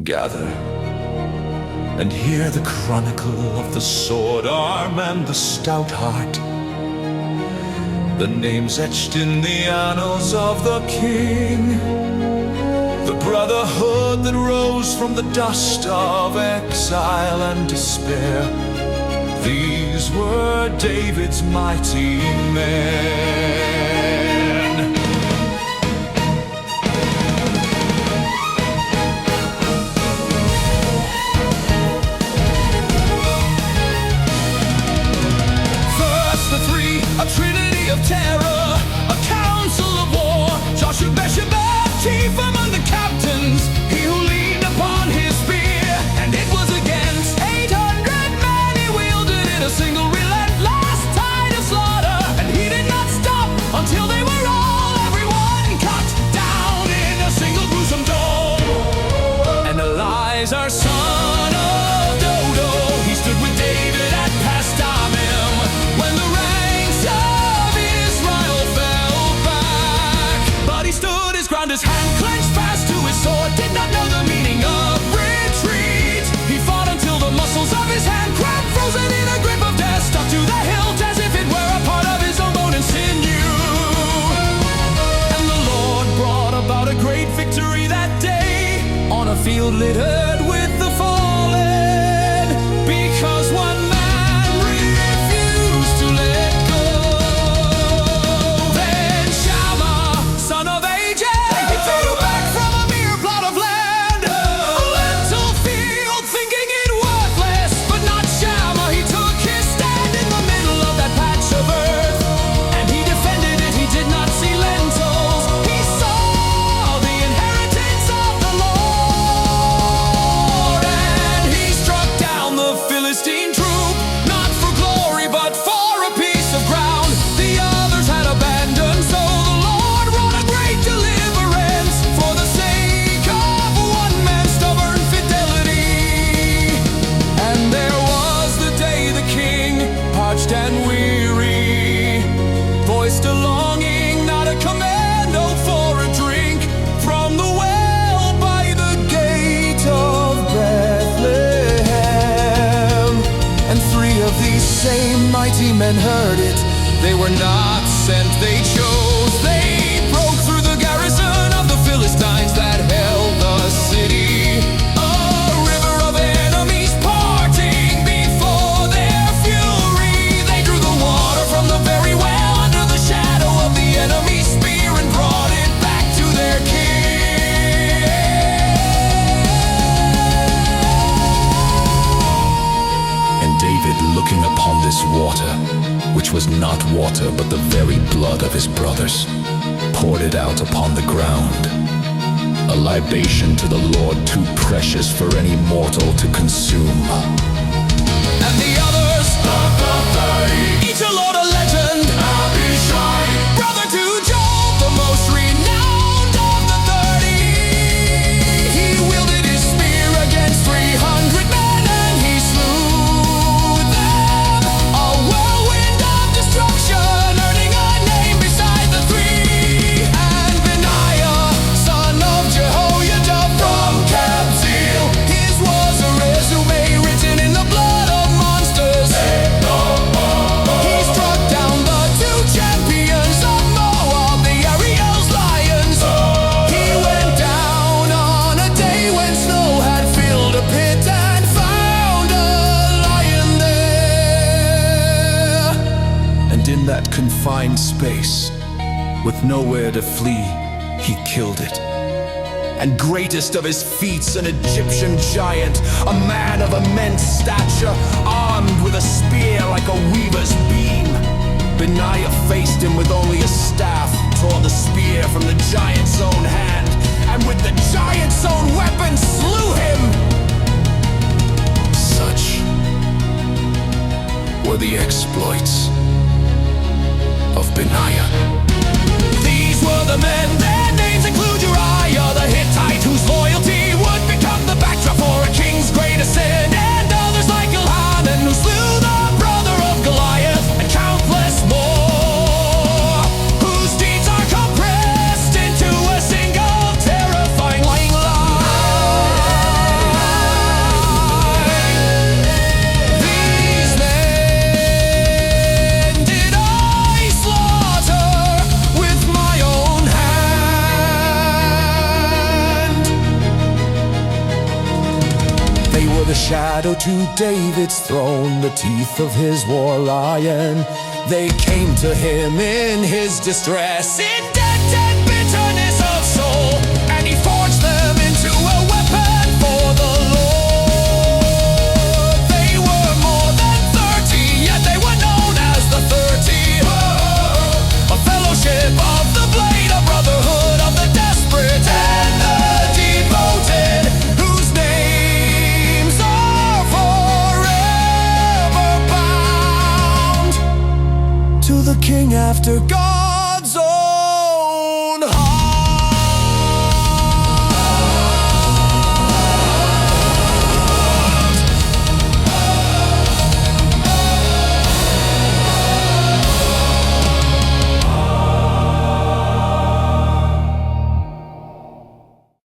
Gather and hear the chronicle of the sword arm and the stout heart, the names etched in the annals of the king, the brotherhood that rose from the dust of exile and despair. These were David's mighty men. A trinity of terror, a council of war. Josheb-basshebeth, chief among the captains, he who leaned upon his spear. And it was against 800 men he wielded in a single relentless tide of slaughter. And he did not stop until they were all, everyone cut down in a single gruesome dole. And Eleazar, son of Dodo, he stood with David at Pas-dammim when the his hand clenched fast to his sword, did not know the meaning of retreat. He fought until the muscles of his hand cramped, frozen in a grip of death, stuck to the hilt as if it were a part of his own bone and sinew. And the Lord brought about a great victory that day on a field littered with the fallen, because one man refused to let go. Then Shammah, son of and weary, voiced a longing, not a command, oh, for a drink from the well by the gate of Bethlehem. And 3 of these same mighty men heard it. They were not sent, they chose. They broke through the garrison of the Philistines that held the city. Looking upon this water, which was not water but the very blood of his brothers, poured it out upon the ground, a libation to the Lord too precious for any mortal to consume. And the others, each a lord, a legend, brother to Job, the most renowned of the 30. He wielded his spear against 300 men and he slew that confined space, with nowhere to flee, he killed it. And greatest of his feats, an Egyptian giant, a man of immense stature, armed with a spear like a weaver's beam. Benaiah faced him with only a staff, tore the spear from the giant's own hand, and with the giant's own weapon slew him. Such were the exploits of Benaiah. These were the men, their names include Uriah the Hittite, whose loyalty would become the backdrop for a king's greatest sin, and others like Elhanan, who slew the brother of Goliath, and countless more, whose deeds are compressed. a shadow to David's throne, the teeth of his war lion. They came to him in his distress, in dead bitterness of soul, and he forged them into a weapon for the Lord. They were more than 30, yet they were known as the 30. A fellowship of the blade, a brotherhood of the desperate and the devoted, whose names are forever bound to the King after God.